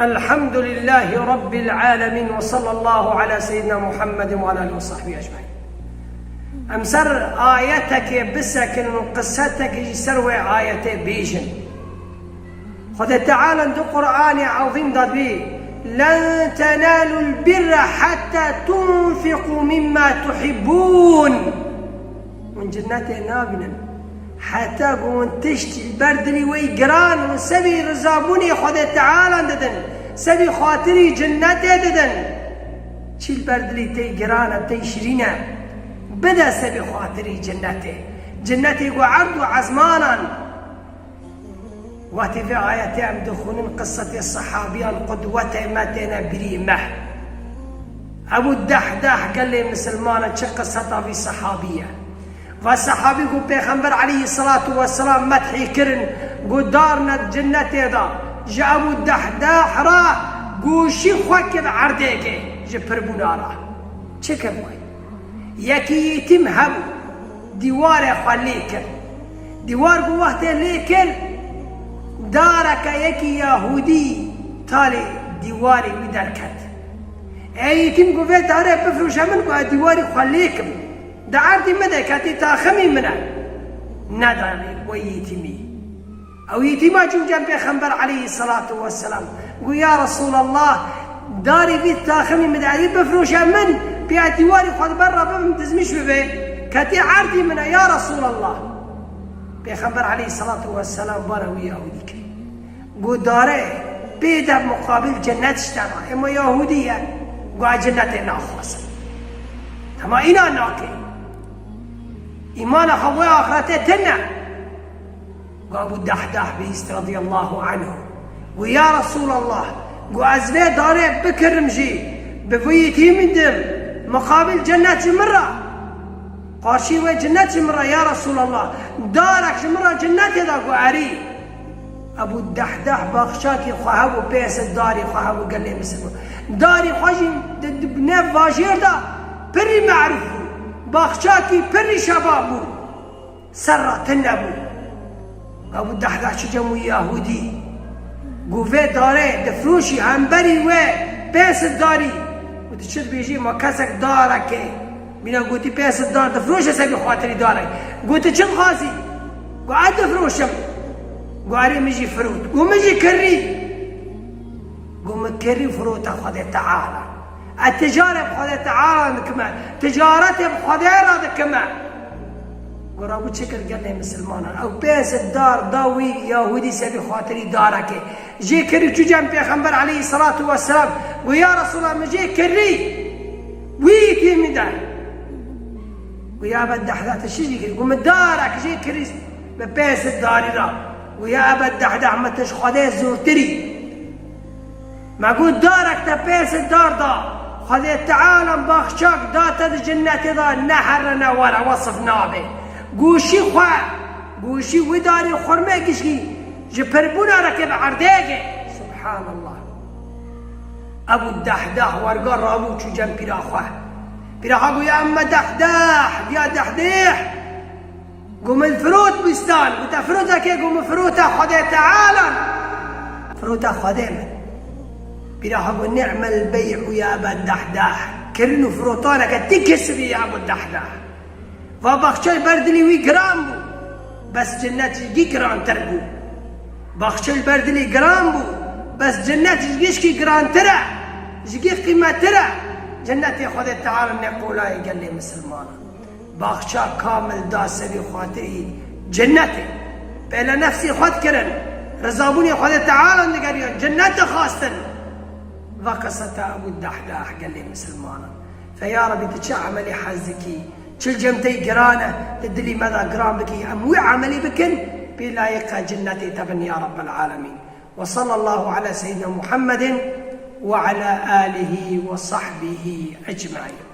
الحمد لله رب العالمين، وصلى الله على سيدنا محمد وعلى آله وصحبه أجمعين. أمسر آياتك بسك قصتك يسروي آياتي بيجن خذ تعالى دو قرآن عظيم ضد بيه لن تنالوا البر حتى تنفقوا مما تحبون من جنات نابنا حتى قون تشتي البردلي ويقران وسبي رزابوني خذ تعالى ددن سبي خاطري جناتي ددن شي البردلي تي قران تي شرينا بدا سبي خاطري جناتي وعرض عزمانا واتي في آياتي عم دخولن قصة الصحابية القدوة ماتينا بريمة أبو الدحداح قال لي مسلمانة شو قصتها في صحابية فالصحابي يقول بيغمبر عليه الصلاة والسلام مدحي كرن قول دارنا جنتي دا جاء أبو الدحداح راه قول شي خوكب عرديك جبر بنارا شكر بوي يكي يتم هم ديوار خليك ديوار قوته ليكل دارك يكي يهودي تالي ديواري ودركت اي يتم قوة داره بفروش من قوة ديواري خليكم دعارتي مدى كاتي تاخمي منه نداري ويتمي او يتما جو جنبي خنبر عليه الصلاة والسلام قول يا رسول الله داري في تاخمي مدى بفروش من بيا ديواري خد برا بمتزمش ببي كاتي عارتي منه يا رسول الله بيخبر عليه الصلاة والسلام بارا ويهوديك قول داره بيدا مقابل جنة اشتغل اما يهودية قول جنة ناخوص تما انا ناكي ايمان خوي اخرته تنا قول ابو الدحداح بيست رضي الله عنه ويا رسول الله قول ازلي داره بكرمجي بفيتي من دم مقابل جنة مرة قاشي وجنة مرة يا رسول الله دارك مرة جنة ذاك عري أبو الدحداح باخشاكي خواهو بيس الداري خواهو قال لي مسلم داري خواجي بنف فاجير دا بري معروفو باخشاكي بري شبابو سرة تنبو أبو الدحداح شجمو يهودي قوفي داري دفروشي همبري بيس الداري وتشد بيجي ما كسك دارك بينا قوتي بيس الدار دفروش سبي خاطري داري قوتي چن خازي قاعد دفروشم قاري مجي فروت ومجي كري قوم كري فروت خذ تعالى التجارة بخذ تعالى كما تجارته بخذ هذا كما قرابو شكر قال لي مسلمان او بيس الدار داوي يهودي سبي خاطري دارك جي كري جو جنب بيغمبر عليه الصلاة والسلام ويا رسول الله مجي كري ويتي مدار ويا أبا الدحداح تشجي قوم دارك جي كريس ببيس الداري را ويا أبا الدحداح ما تشخده زورتري ما قول دارك تبيس الدار دا خذ التعالم باخشاك داتا الجنة دا نحرنا ولا وصفنا به قوشي خواه قوشي وداري خرمه قشي جبربونا ركب عرديك سبحان الله أبو الدحداح ورقار رابو شو جنب بلا خواه بيراحوا يا أما دحداح يا دحديح قوم الفروت بستان قلت فروتك قوم فروتها خذي تعالى فروتها خذي بيراحوا نعم البيع يا أبا الدحداح كرنوا فروتانك تكسري يا أبو الدحداح فبخشي بردلي ويقرامبو بس جنات جيكران تربو بخشي بردلي قرامبو بس جنات جيشكي قران ترى جيكي قيمة ترى جنتي خذ تعالى نقول قال لي مسلمان باخشا كامل داسبي خاطري جنتي بلا نفسي خذ كرن رزابوني خذ تعالى نقريون جنتي خاصة وقصة أبو الدحداح قال لي مسلمان فيا ربي تشعملي حزكي شل جمتي قرانة تدلي ماذا قران بكي أموي عملي بكن بلا يقى جنتي تبن يا رب العالمين. وصلى الله على سيدنا محمد وعلى آله وصحبه أجمعين.